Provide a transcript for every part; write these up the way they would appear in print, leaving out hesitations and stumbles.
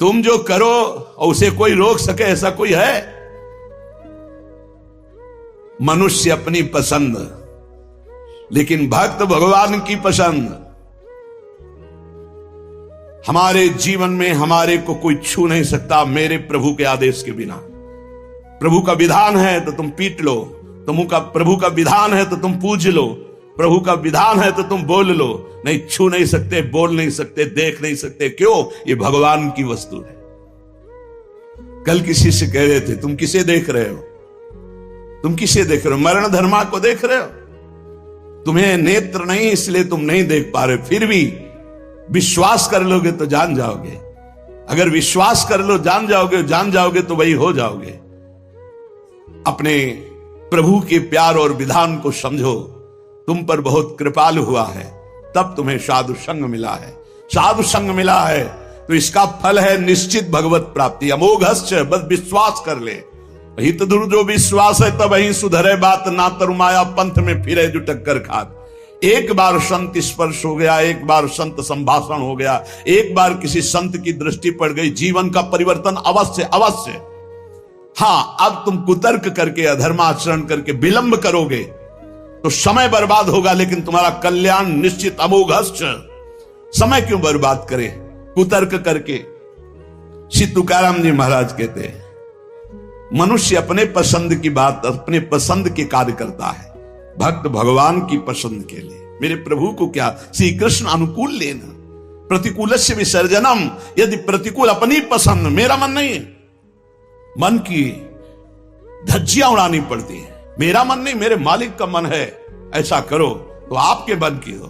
तुम जो करो और उसे कोई रोक सके ऐसा कोई है? मनुष्य अपनी पसंद, लेकिन भक्त भगवान की पसंद। हमारे जीवन में हमारे को कोई छू नहीं सकता मेरे प्रभु के आदेश के बिना। प्रभु का विधान है तो तुम पीट लो, प्रभु का विधान है तो तुम पूज लो, प्रभु का विधान है तो तुम बोल लो। नहीं, छू नहीं सकते, बोल नहीं सकते, देख नहीं सकते। क्यों? ये भगवान की वस्तु है। कल किसी से कह रहे थे, तुम किसे देख रहे हो? तुम किसे देख रहे हो? मरण धर्मा को देख रहे हो? तुम्हें नेत्र नहीं इसलिए तुम नहीं देख पा रहे। फिर भी विश्वास कर लोगे तो जान जाओगे। अगर विश्वास कर लो, जान जाओगे तो वही हो जाओगे। अपने प्रभु के प्यार और विधान को समझो। तुम पर बहुत कृपालु हुआ है, तब तुम्हें साधु संग मिला है। साधु संग मिला है तो इसका फल है निश्चित भगवत प्राप्ति। अमोघस्य, बस विश्वास कर ले। हित दुर जो विश्वास है तब ही सुधरे बात, ना तरुमाया पंथ में फिरे जो टक्कर खात। एक बार संत स्पर्श हो गया, एक बार संत संभाषण हो गया, एक बार किसी संत की दृष्टि पड़ गई, जीवन का परिवर्तन अवश्य अवश्य। हाँ, अब तुम कुतर्क करके, अधर्माचरण करके विलंब करोगे तो समय बर्बाद होगा, लेकिन तुम्हारा कल्याण निश्चित अमोघस्य। समय क्यों बर्बाद करें कुतर्क करके? श्री तुकाराम जी महाराज कहते हैं, मनुष्य अपने पसंद की बात, अपने पसंद के कार्य करता है, भक्त भगवान की पसंद के लिए। मेरे प्रभु को क्या? श्री कृष्ण अनुकूल लेना, प्रतिकूलस्य विसर्जनम। यदि प्रतिकूल अपनी पसंद, मेरा मन नहीं है, मन की धज्जियां उड़ानी पड़ती है। मेरा मन नहीं, मेरे मालिक का मन है, ऐसा करो तो आपके मन की हो।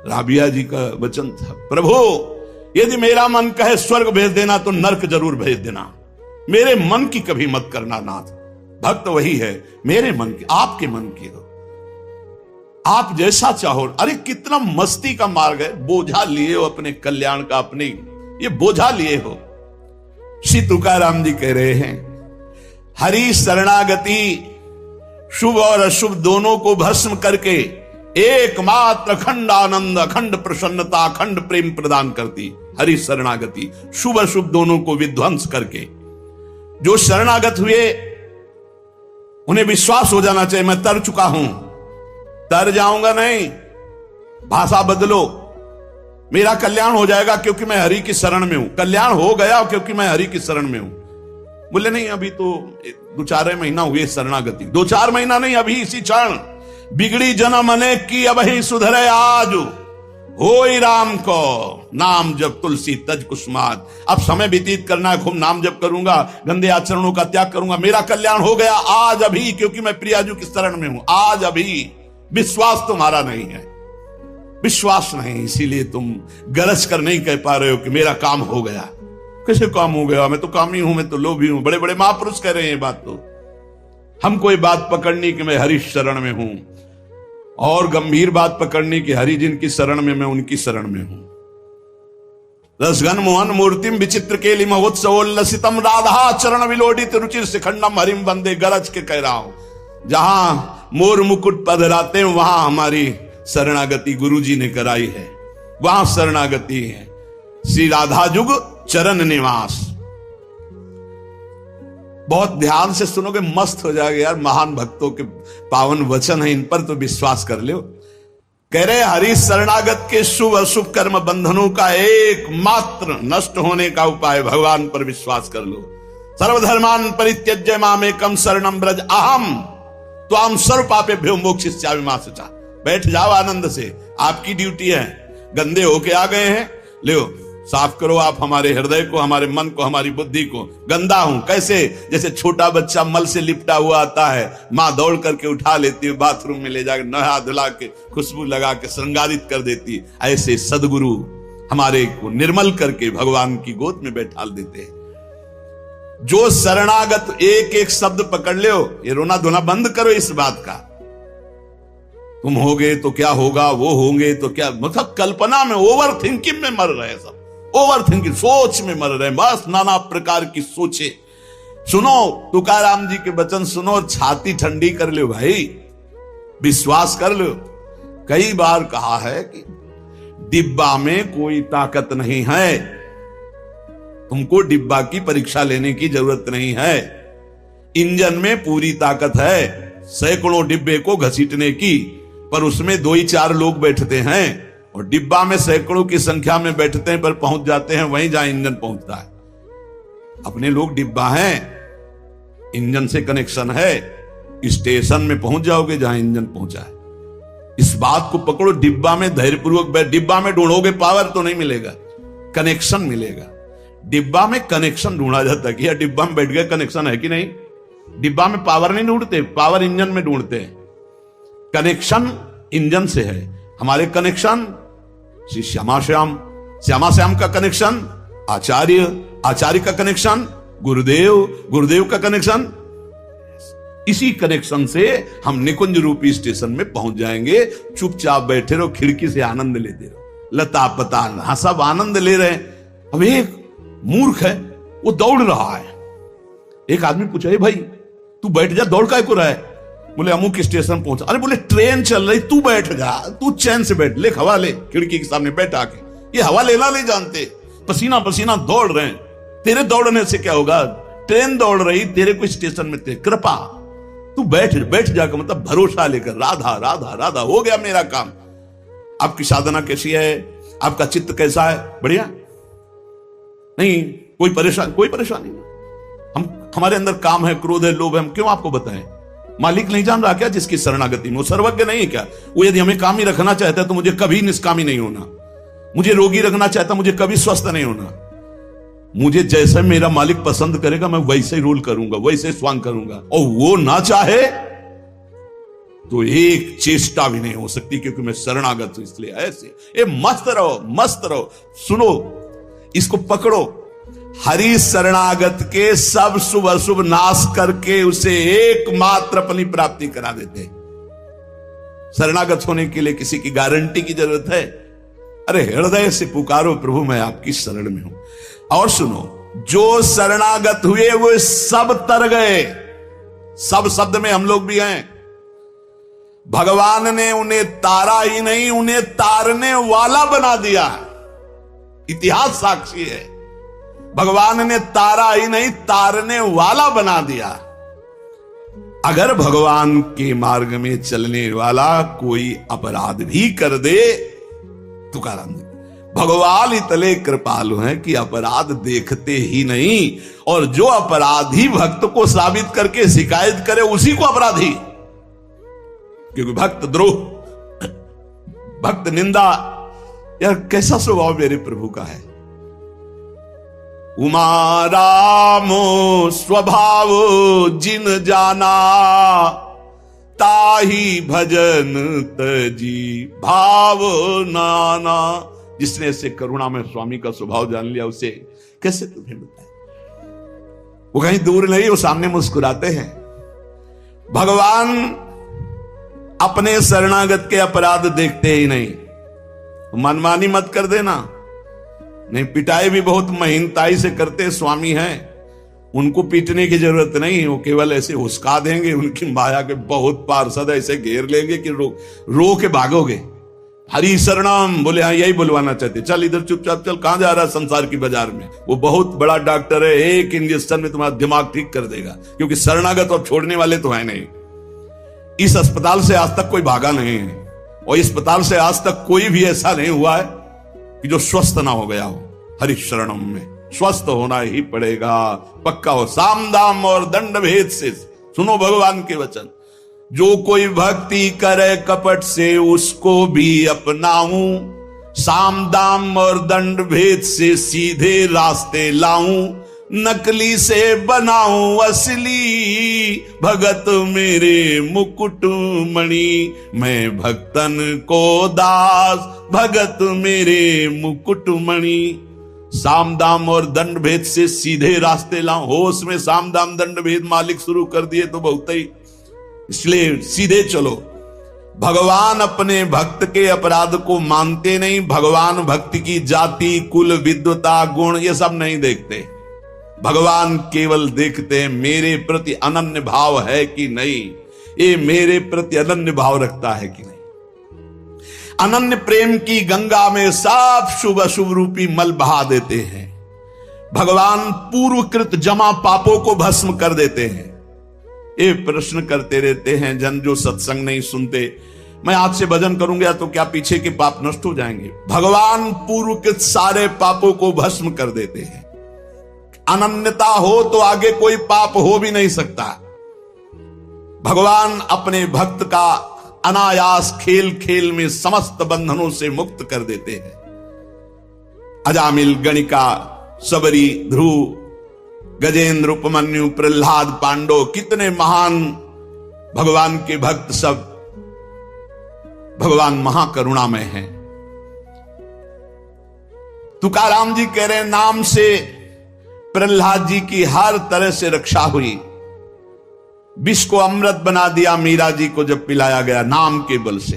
राबिया जी का वचन था, प्रभु यदि मेरा मन कहे स्वर्ग भेज देना तो नरक जरूर भेज देना, मेरे मन की कभी मत करना नाथ। भक्त वही है, मेरे मन की, आपके मन की हो, आप जैसा चाहो। अरे कितना मस्ती का मार्ग है, बोझा लिए हो अपने कल्याण का, अपने ये बोझा लिए हो। श्री तुकाराम जी कह रहे हैं, हरि शरणागति शुभ और अशुभ दोनों को भस्म करके एकमात्र अखंड आनंद, अखंड प्रसन्नता, अखंड प्रेम प्रदान करती हरि शरणागति। शुभ अशुभ दोनों को विध्वंस करके जो शरणागत हुए उन्हें विश्वास हो जाना चाहिए, मैं तर चुका हूं, तर जाऊंगा नहीं, भाषा बदलो, मेरा कल्याण हो जाएगा क्योंकि मैं हरि की शरण में हूं। कल्याण हो गया क्योंकि मैं हरि की शरण में हूं। बोले नहीं, अभी तो 2-4 महीना हुए शरणागति, 2-4 महीना नहीं, अभी इसी क्षण। बिगड़ी जन्म अनेक की अब ही सुधरे आज, होई राम को नाम जब तुलसी तज कुसुमात। अब समय व्यतीत करना है, खूब नाम जप करूंगा, गंदे आचरणों का त्याग करूंगा, मेरा कल्याण हो गया आज अभी, क्योंकि मैं प्रियाजू की शरण में हूं। आज अभी विश्वास तुम्हारा नहीं है, विश्वास नहीं, इसीलिए तुम गरज कर नहीं कह पा रहे हो कि मेरा काम हो गया। कैसे काम हो गया? मैं तो कामी हूं, मैं तो लोभी हूं। बड़े बड़े महापुरुष कह रहे हैं ये बात। तो हमको ये बात पकड़नी कि मैं हरि शरण में हूं, और गंभीर बात पकड़नी कि हरि जिनकी शरण में, मैं उनकी शरण में हूं। रसगन मोहन मूर्तिम विचित्र केलि महोत्सवोल्लसितम राधा चरण विलोडित रुचिर शिखंडम हरिम वंदे। गरज के कह रहा हूं, जहां मोर मुकुट पधराते हैं वहां हमारी शरणागति गुरु जी ने कराई है, वहां शरणागति है। श्री राधा जुग चरण निवास। बहुत ध्यान से सुनोगे, मस्त हो जाएगा यार। महान भक्तों के पावन वचन है, इन पर तो विश्वास कर लो। कह रहे हरि शरणागत के शुभ अशुभ कर्म बंधनों का एकमात्र नष्ट होने का उपाय भगवान पर विश्वास कर लो। सर्वधर्मान परित्यज्य मामेकम शरणम ब्रज अहम त्वाम सर्व पापेभ्यो मोक्षयिष्यामि मा शुचा। बैठ जाओ आनंद से, आपकी ड्यूटी है। गंदे होके आ गए हैं, लो साफ करो आप हमारे हृदय को, हमारे मन को, हमारी बुद्धि को। गंदा हूं कैसे? जैसे छोटा बच्चा मल से लिपटा हुआ आता है, माँ दौड़ करके उठा लेती है, बाथरूम में ले जाकर नहा धुला के खुशबू लगा के श्रृंगारित कर देती है। ऐसे सदगुरु हमारे को निर्मल करके भगवान की गोद में बैठा देते हैं। जो शरणागत एक एक शब्द पकड़ ले, ये रोना धोना बंद करो इस बात का। तुम होगे तो क्या होगा, वो होंगे तो क्या, मतलब कल्पना में, ओवर थिंकिंग में मर रहे सब, ओवर थिंकिंग, सोच में मर रहे, बस नाना प्रकार की सोचे। सुनो तुकाराम जी के वचन सुनो, छाती ठंडी कर लो भाई, विश्वास कर लो। कई बार कहा है कि डिब्बा में कोई ताकत नहीं है। तुमको डिब्बा की परीक्षा लेने की जरूरत नहीं है। इंजन में पूरी ताकत है सैकड़ों डिब्बे को घसीटने की, पर उसमें 2 ही 4 लोग बैठते हैं और डिब्बा में सैकड़ों की संख्या में बैठते हैं, पर पहुंच जाते हैं वहीं जहां इंजन पहुंचता है। अपने लोग डिब्बा हैं, इंजन से कनेक्शन है, स्टेशन में पहुंच जाओगे जहां इंजन पहुंचा है। इस बात को पकड़ो, डिब्बा में धैर्यपूर्वक बैठ। डिब्बा में ढूंढोगे पावर तो नहीं मिलेगा, कनेक्शन मिलेगा। डिब्बा में कनेक्शन ढूंढा जाता है कि यार डिब्बा में बैठ गए, कनेक्शन है कि नहीं। डिब्बा में पावर नहीं ढूंढते, पावर इंजन में ढूंढते हैं। कनेक्शन इंजन से है। हमारे कनेक्शन श्री श्यामा श्याम, श्यामा श्याम का कनेक्शन आचार्य, आचार्य का कनेक्शन गुरुदेव, गुरुदेव का कनेक्शन। इसी कनेक्शन से हम निकुंज रूपी स्टेशन में पहुंच जाएंगे। चुपचाप बैठे रहो, खिड़की से आनंद लेते रहो। लता पता हाँ सब आनंद ले रहे हैं। अब एक मूर्ख है, वो दौड़ रहा है। एक आदमी पूछा, भाई तू बैठ जा, दौड़ काय को रहा है? बोले अमुक स्टेशन पहुंचा। अरे बोले ट्रेन चल रही, तू बैठ जा, तू चैन से बैठ, ले हवा ले, खिड़की के सामने बैठ आके। ये हवा लेना नहीं जानते, पसीना पसीना दौड़ रहे हैं। तेरे दौड़ने से क्या होगा? ट्रेन दौड़ रही, तेरे को स्टेशन में थे। कृपा तू बैठ जाकर, मतलब भरोसा लेकर, राधा राधा राधा, हो गया मेरा काम। आपकी साधना कैसी है? आपका चित्त कैसा है? बढ़िया नहीं? कोई परेशानी नहीं। हमारे अंदर काम है, क्रोध है, लोभ है, हम क्यों आपको बताएं? मालिक नहीं जान रहा क्या जिसकी शरणागति में? वो सर्वज्ञ नहीं है क्या? वो यदि हमें कामी रखना चाहता है तो मुझे कभी निष्कामी नहीं होना। मुझे रोगी रखना चाहता, मुझे कभी स्वस्थ नहीं होना। मुझे जैसे मेरा मालिक पसंद करेगा मैं वैसे ही रोल करूंगा, वैसे स्वांग करूंगा। और वो ना चाहे तो एक चेष्टा भी नहीं हो सकती, क्योंकि मैं शरणागत हूं। इसलिए ऐसे मस्त रहो, मस्त रहो। सुनो, इसको पकड़ो। हरि शरणागत के सब शुभ अशुभ नाश करके उसे एकमात्र अपनी प्राप्ति करा देते। शरणागत होने के लिए किसी की गारंटी की जरूरत है? अरे हृदय से पुकारो, प्रभु मैं आपकी शरण में हूं। और सुनो, जो शरणागत हुए वो सब तर गए। सब शब्द में हम लोग भी हैं। भगवान ने उन्हें तारा ही नहीं, उन्हें तारने वाला बना दिया। इतिहास साक्षी है। भगवान ने तारा ही नहीं, तारने वाला बना दिया। अगर भगवान के मार्ग में चलने वाला कोई अपराध भी कर दे, तुकाराम जी, भगवान इतने कृपालु हैं कि अपराध देखते ही नहीं। और जो अपराधी भक्त को साबित करके शिकायत करे, उसी को अपराधी। क्योंकि भक्त द्रोह, भक्त निंदा, यार कैसा स्वभाव मेरे प्रभु का है। उमा रामो स्वभाव जिन जाना, ताही भजन तजी भाव नाना। जिसने ऐसे करुणा में स्वामी का स्वभाव जान लिया, उसे कैसे तुम्हें बताए? वो कहीं दूर नहीं, वो सामने मुस्कुराते हैं। भगवान अपने शरणागत के अपराध देखते ही नहीं। मनमानी मत कर देना। नहीं, पिटाई भी बहुत महीनताई से करते स्वामी हैं, उनको पीटने की जरूरत नहीं। वो केवल ऐसे हुस्का देंगे, उनकी माया के बहुत पार्षद ऐसे घेर लेंगे कि रो के भागोगे। हरि शरणम बोले, हाँ यही बुलवाना चाहते, चल इधर चुपचाप चल, कहां जा रहा है संसार की बाजार में। वो बहुत बड़ा डॉक्टर है, एक इंजेक्शन में तुम्हारा दिमाग ठीक कर देगा। क्योंकि शरणागत और छोड़ने वाले तो है नहीं। इस अस्पताल से आज तक कोई भागा नहीं है, और इस अस्पताल से आज तक कोई भी ऐसा नहीं हुआ है कि जो स्वस्थ ना हो गया हो। हरि शरणम में स्वस्थ होना ही पड़ेगा, पक्का हो। साम दाम और दंड भेद से सुनो भगवान के वचन। जो कोई भक्ति करे कपट से, उसको भी अपनाऊं। साम दाम और दंड भेद से सीधे रास्ते लाऊं। नकली से बनाऊं असली, भगत मेरे मुकुट मणि। मैं भक्तन को दास, भगत मेरे मुकुट मणि। साम दाम और दंड भेद से सीधे रास्ते लाऊं। होश में साम दाम दंड भेद मालिक शुरू कर दिए तो बहुत ही, इसलिए सीधे चलो। भगवान अपने भक्त के अपराध को मानते नहीं। भगवान भक्ति की जाति, कुल, विद्वता, गुण ये सब नहीं देखते। भगवान केवल देखते हैं मेरे प्रति अनन्य भाव है कि नहीं, ये मेरे प्रति अनन्य भाव रखता है कि नहीं। अनन्य प्रेम की गंगा में सब शुभ अशुभ रूपी मल बहा देते हैं। भगवान पूर्वकृत जमा पापों को भस्म कर देते हैं। ये प्रश्न करते रहते हैं जन जो सत्संग नहीं सुनते, मैं आज से भजन करूंगा तो क्या पीछे के पाप नष्ट हो जाएंगे? भगवान पूर्वकृत सारे पापों को भस्म कर देते हैं। अनन्यता हो तो आगे कोई पाप हो भी नहीं सकता। भगवान अपने भक्त का अनायास खेल खेल में समस्त बंधनों से मुक्त कर देते हैं। अजामिल, गणिका, सबरी, ध्रुव, गजेंद्र, उपमन्यु, प्रहलाद, पांडव, कितने महान भगवान के भक्त, सब भगवान महाकरुणामय हैं। तुकाराम जी कह रहे हैं नाम से प्रहलाद जी की हर तरह से रक्षा हुई। विष को अमृत बना दिया मीरा जी को जब पिलाया गया नाम के बल से।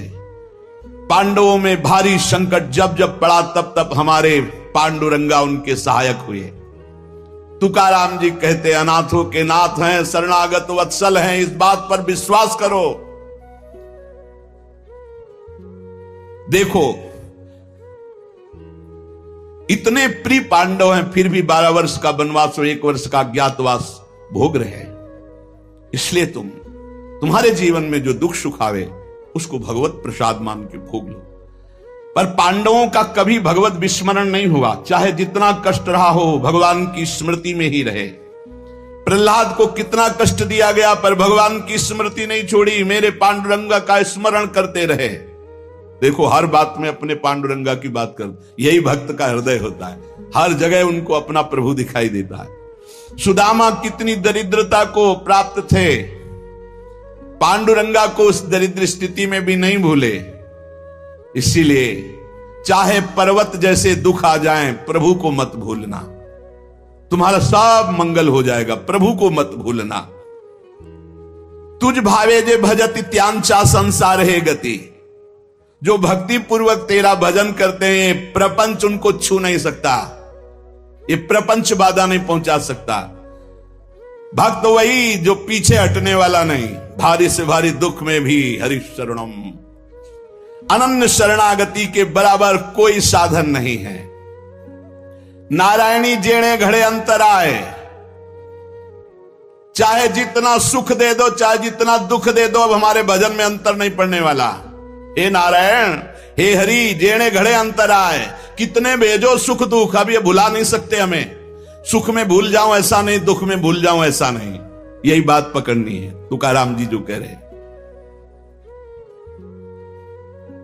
पांडवों में भारी संकट जब जब पड़ा तब तब हमारे पांडुरंगा उनके सहायक हुए। तुकाराम जी कहते अनाथों के नाथ हैं, शरणागत वत्सल हैं, इस बात पर विश्वास करो। देखो इतने प्रिय पांडव हैं फिर भी 12 वर्ष का वनवास और 1 वर्ष का अज्ञातवास भोग रहे हैं। इसलिए तुम्हारे जीवन में जो दुख सुख आवे उसको भगवत प्रसाद मान के भोग लो। पर पांडवों का कभी भगवत विस्मरण नहीं हुआ, चाहे जितना कष्ट रहा हो भगवान की स्मृति में ही रहे। प्रहलाद को कितना कष्ट दिया गया पर भगवान की स्मृति नहीं छोड़ी, मेरे पांडुरंगा का स्मरण करते रहे। देखो हर बात में अपने पांडुरंगा की बात कर, यही भक्त का हृदय होता है। हर जगह उनको अपना प्रभु दिखाई देता है। सुदामा कितनी दरिद्रता को प्राप्त थे, पांडुरंगा को उस दरिद्र स्थिति में भी नहीं भूले। इसीलिए चाहे पर्वत जैसे दुख आ जाएं, प्रभु को मत भूलना, तुम्हारा सब मंगल हो जाएगा। प्रभु को मत भूलना। तुझ भावे जे भजति त्यांचा संसार है गति। जो भक्ति पूर्वक तेरा भजन करते हैं प्रपंच उनको छू नहीं सकता, ये प्रपंच बाधा नहीं पहुंचा सकता। भक्त वही जो पीछे हटने वाला नहीं, भारी से भारी दुख में भी हरि शरणम। अनन्य शरणागति के बराबर कोई साधन नहीं है। नारायणी जेणे घड़े अंतर आए, चाहे जितना सुख दे दो चाहे जितना दुख दे दो, अब हमारे भजन में अंतर नहीं पड़ने वाला। हे नारायण, हे हरि, जेणे घड़े अंतर आए, कितने भेजो सुख दुख, अब ये भुला नहीं सकते हमें। सुख में भूल जाऊं ऐसा नहीं, दुख में भूल जाऊं ऐसा नहीं, यही बात पकड़नी है। तुकाराम जी जो कह रहे हैं,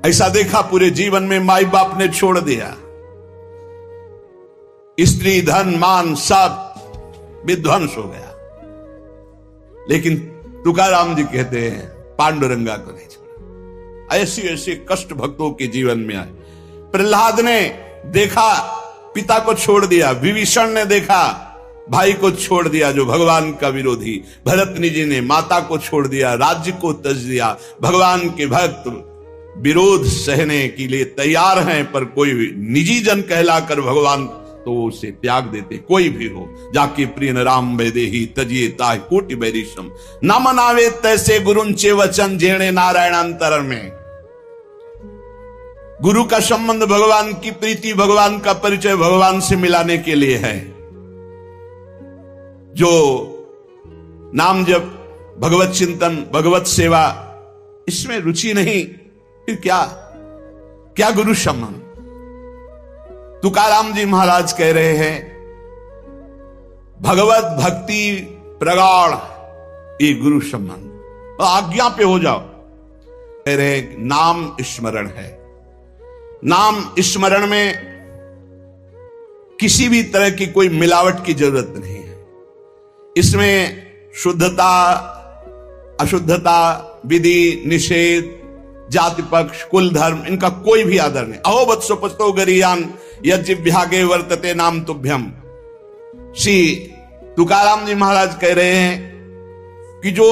ऐसा देखा पूरे जीवन में माई बाप ने छोड़ दिया, स्त्री धन मान सब विध्वंस हो गया, लेकिन तुकाराम जी कहते हैं पांडुरंगा को नहीं छोड़ा। ऐसे ऐसे कष्ट भक्तों के जीवन में आए। प्रहलाद ने देखा पिता को छोड़ दिया, विभीषण ने देखा भाई को छोड़ दिया जो भगवान का विरोधी, भरतनी जी ने माता को छोड़ दिया, राज्य को त्यज दिया। भगवान के भक्त विरोध सहने के लिए तैयार हैं, पर कोई निजी जन कहलाकर भगवान तो उसे त्याग देते। कोई भी हो जाके प्रिय राम वैदेही तजिए ताह कोटि बैरिशम न मनावे तैसे गुरुंचे वचन जेणे नारायण अंतर में। गुरु का संबंध भगवान की प्रीति, भगवान का परिचय भगवान से मिलाने के लिए है। जो नाम जप, भगवत चिंतन, भगवत सेवा, इसमें रुचि नहीं, फिर क्या गुरु संबंध। तुकाराम जी महाराज कह रहे हैं भगवत भक्ति प्रगाढ़ ये गुरु संबंध, आज्ञा पे हो जाओ। कह रहे नाम स्मरण है, नाम स्मरण में किसी भी तरह की कोई मिलावट की जरूरत नहीं है। इसमें शुद्धता अशुद्धता, विधि निषेध, जाति पक्ष, कुल धर्म, इनका कोई भी आदर नहीं। अहो वत्सो पस्तो गरियान यज्ञभ्यागे वर्तते नाम तुभ्यम। श्री तुकाराम जी महाराज कह रहे हैं कि जो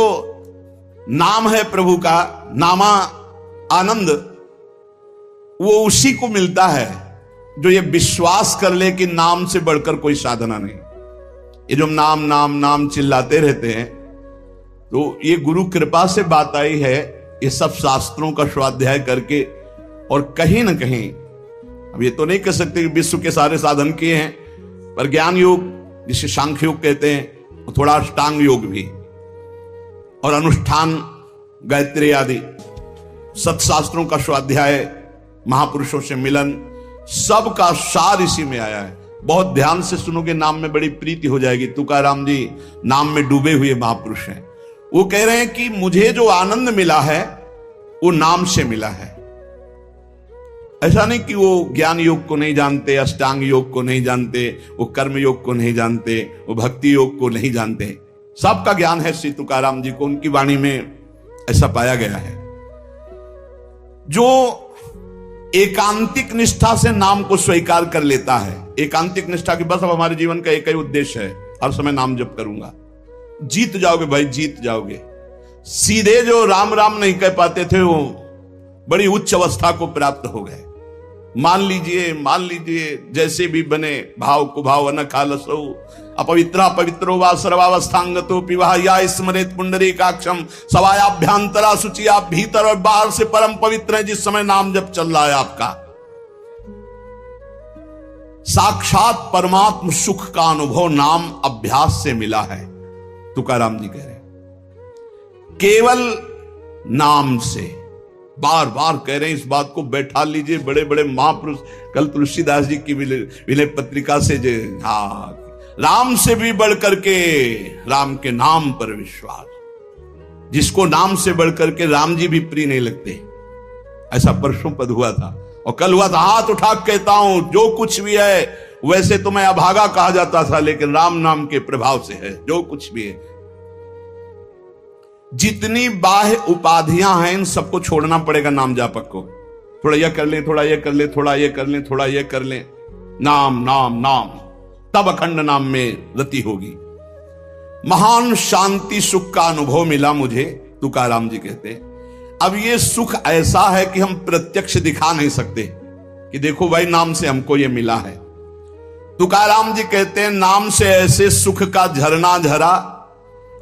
नाम है प्रभु का, नामा आनंद, वो उसी को मिलता है जो ये विश्वास कर ले कि नाम से बढ़कर कोई साधना नहीं। ये जो नाम नाम नाम चिल्लाते रहते हैं, तो ये गुरु कृपा से बात आई है। ये सब शास्त्रों का स्वाध्याय करके और कहीं ना कहीं, अब ये तो नहीं कह सकते कि विश्व के सारे साधन किए हैं, पर ज्ञान योग जिसे सांख्य योग कहते हैं, और थोड़ा अष्टांग योग भी, और अनुष्ठान, गायत्री आदि, सत्शास्त्रों का स्वाध्याय, महापुरुषों से मिलन, सबका सार इसी में आया है। बहुत ध्यान से सुनोगे, नाम में बड़ी प्रीति हो जाएगी। तुकाराम जी नाम में डूबे हुए महापुरुष हैं। वो कह रहे हैं कि मुझे जो आनंद मिला है वो नाम से मिला है। ऐसा नहीं कि वो ज्ञान योग को नहीं जानते, अष्टांग योग को नहीं जानते, वो कर्म योग को नहीं जानते, वो भक्ति योग को नहीं जानते। सबका ज्ञान है श्री तुकाराम जी को, उनकी वाणी में ऐसा पाया गया है। जो एकांतिक निष्ठा से नाम को स्वीकार कर लेता है, एकांतिक निष्ठा की बस अब हमारे जीवन का एक ही उद्देश्य है, हर समय नाम जप करूंगा, जीत जाओगे भाई, जीत जाओगे। सीधे जो राम राम नहीं कह पाते थे वो बड़ी उच्च अवस्था को प्राप्त हो गए। मान लीजिए जैसे भी बने, भाव कुभाव न खालसो अपवित्रा पवित्रो वा सर्वावस्थांगतो पिवाह या स्मरेत पुंडरीकाक्षम सवायाभ्यांतरा शुचि। आप भीतर और बाहर से परम पवित्र हैं जिस समय नाम जप चल रहा है आपका। साक्षात परमात्म सुख का अनुभव नाम अभ्यास से मिला है, तुकाराम जी कह रहे हैं, केवल नाम से। बार बार कह रहे हैं इस बात को, बैठा लीजिए। बड़े बड़े महापुरुष, कल तुलसीदास जी की विनय पत्रिका से जो, हाँ, राम से भी बढ़ करके राम के नाम पर विश्वास, जिसको नाम से बढ़ करके राम जी भी प्रिय नहीं लगते। ऐसा परसों पद हुआ था और कल हुआ था। हाथ उठा कहता हूं, जो कुछ भी है वैसे तो मैं अभागा कहा जाता था, लेकिन राम नाम के प्रभाव से है जो कुछ भी है। जितनी बाह्य उपाधियां हैं इन सबको छोड़ना पड़ेगा नाम जापक को। थोड़ा यह कर ले, थोड़ा यह कर ले, थोड़ा यह कर ले, थोड़ा यह कर ले, नाम नाम नाम, तब अखंड नाम में रति होगी। महान शांति सुख का अनुभव मिला मुझे, तुकाराम जी कहते। अब ये सुख ऐसा है कि हम प्रत्यक्ष दिखा नहीं सकते कि देखो भाई नाम से हमको ये मिला है। तुकाराम जी कहते हैं नाम से ऐसे सुख का झरना झरा,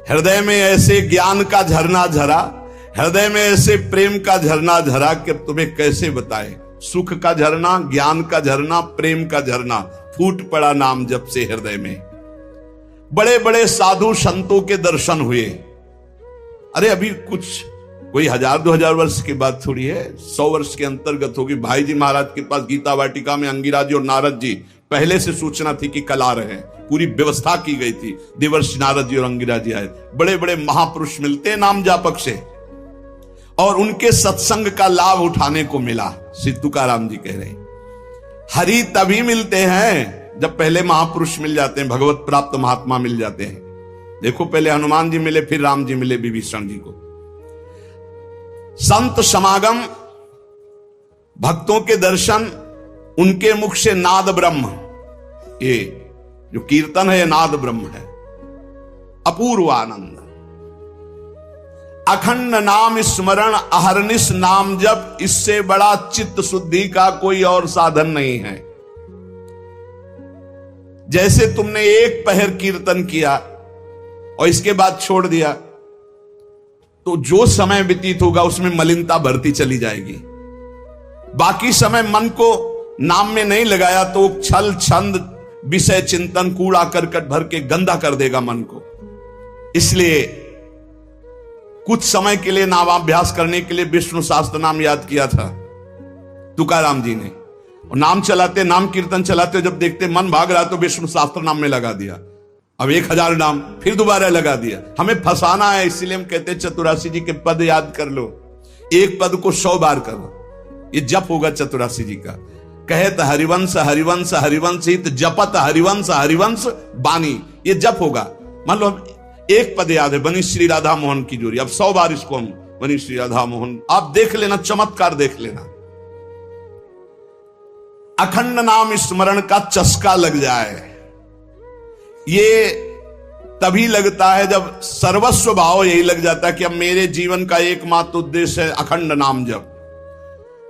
हृदय में ऐसे ज्ञान का झरना झरा, हृदय में ऐसे प्रेम का झरना झरा कि तुम्हें कैसे बताए। सुख का झरना, ज्ञान का झरना, प्रेम का झरना फूट पड़ा नाम जप से हृदय में। बड़े बड़े साधु संतों के दर्शन हुए। अरे अभी कुछ कोई 1000-2000 वर्ष की बात थोड़ी है, 100 वर्ष के अंतर्गत होगी। भाई जी महाराज के पास गीता वाटिका में अंगिरा जी और नारद जी, पहले से सूचना थी कि कल आ रहे हैं, पूरी व्यवस्था की गई थी। देवर्षि नारद जी और अंगिरा जी आए। बड़े बड़े महापुरुष मिलते हैं नाम जापक से, और उनके सत्संग का लाभ उठाने को मिला। श्री तुकाराम जी कह रहे हैं हरि तभी मिलते हैं जब पहले महापुरुष मिल जाते हैं, भगवत प्राप्त महात्मा मिल जाते हैं। देखो पहले हनुमान जी मिले, फिर राम जी मिले विभीषण जी को। संत समागम, भक्तों के दर्शन, उनके मुख से नाद ब्रह्म, ये जो कीर्तन है ये नाद ब्रह्म है। अपूर्व आनंद, अखंड नाम स्मरण, अहरनिश नाम जप, इससे बड़ा चित्त शुद्धि का कोई और साधन नहीं है। जैसे तुमने एक पहर कीर्तन किया और इसके बाद छोड़ दिया, तो जो समय व्यतीत होगा उसमें मलिनता बढ़ती चली जाएगी। बाकी समय मन को नाम में नहीं लगाया तो छल छंद विषय चिंतन कूड़ा करकट भर के गंदा कर देगा मन को। इसलिए कुछ समय के लिए नामाभ्यास करने के लिए विष्णु शास्त्र नाम याद किया था तुकाराम जी ने, और नाम चलाते, नाम कीर्तन चलाते, जब देखते मन भाग रहा तो विष्णु शास्त्र नाम में लगा दिया। अब 1000 नाम फिर दोबारा लगा दिया। हमें फंसाना है, इसलिए हम कहते हैं चतुरासी जी के पद याद कर लो, एक पद को 100 बार करो, ये जप होगा चतुरासी जी का। कहत हरिवंश हरिवंश हरिवंश हित, जपत हरिवंश हरिवंश बानी, ये जप होगा। मान लो एक पद याद है, बनी श्री राधा मोहन की जोड़ी, अब 100 बार इसको हम बनी श्री राधा मोहन, आप देख लेना, चमत्कार देख लेना। अखंड नाम स्मरण का चस्का लग जाए, ये तभी लगता है जब सर्वस्व भाव यही लग जाता है कि अब मेरे जीवन का एकमात्र उद्देश्य है अखंड नाम जप।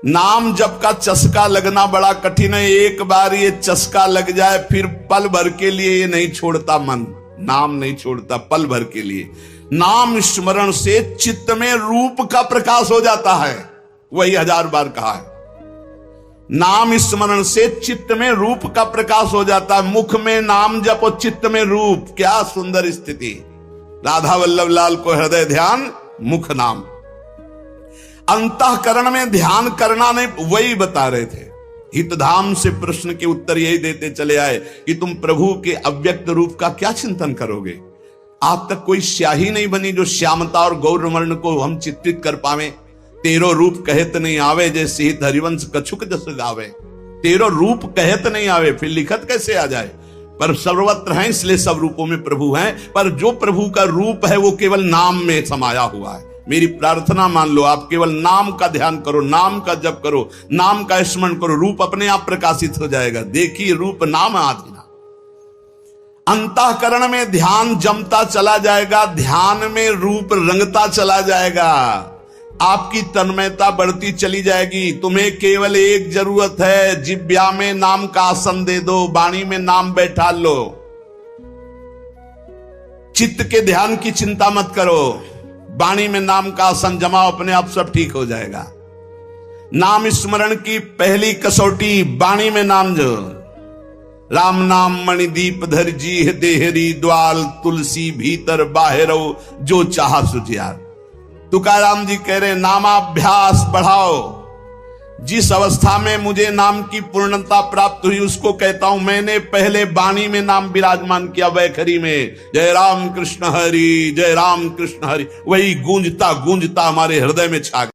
नाम जप का चस्का लगना बड़ा कठिन है। एक बार ये चस्का लग जाए फिर पल भर के लिए ये नहीं छोड़ता मन, नाम नहीं छोड़ता पल भर के लिए। नाम स्मरण से चित्त में रूप का प्रकाश हो जाता है, वही 1000 बार कहा है। नाम स्मरण से चित्त में रूप का प्रकाश हो जाता है। मुख में नाम जपो, चित्त में रूप। क्या सुंदर स्थिति। राधा वल्लभ लाल को हृदय ध्यान, मुख नाम। अंतःकरण में ध्यान करना नहीं, वही बता रहे थे। हितधाम से प्रश्न के उत्तर यही देते चले आए कि तुम प्रभु के अव्यक्त रूप का क्या चिंतन करोगे। आज तक कोई स्याही नहीं बनी जो श्यामता और गौरवर्ण को हम चित्रित कर पावे। तेरो रूप कहत नहीं आवे, जैसे हित हरिवंश कछुक जस गावे। तेरो रूप कहत नहीं आवे, फिर लिखत कैसे आ जाए। पर सर्वत्र हैं, इसलिए सब रूपों में प्रभु हैं। पर जो प्रभु का रूप है वो केवल नाम में समाया हुआ है। मेरी प्रार्थना मान लो, आप केवल नाम का ध्यान करो, नाम का जप करो, नाम का स्मरण करो, रूप अपने आप प्रकाशित हो जाएगा। देखिए रूप नाम आदि। अंतःकरण में ध्यान जमता चला जाएगा, ध्यान में रूप रंगता चला जाएगा, आपकी तन्मयता बढ़ती चली जाएगी। तुम्हें केवल एक जरूरत है, जिब्या में नाम का आसन दे दो, वाणी में नाम बैठा लो। चित्त के ध्यान की चिंता मत करो, वाणी में नाम का आसन जमाओ, अपने आप सब ठीक हो जाएगा। नाम स्मरण की पहली कसौटी वाणी में नाम जो। राम नाम मणिदीप धर जी देहरी द्वाल, तुलसी भीतर बाहरो जो चाहा सुजियार। तुकाराम जी कह रहे नामाभ्यास बढ़ाओ। जिस अवस्था में मुझे नाम की पूर्णता प्राप्त हुई उसको कहता हूं मैंने पहले वाणी में नाम विराजमान किया, वैखरी में जय राम कृष्ण हरि, जय राम कृष्ण हरि। वही गूंजता गूंजता हमारे हृदय में छा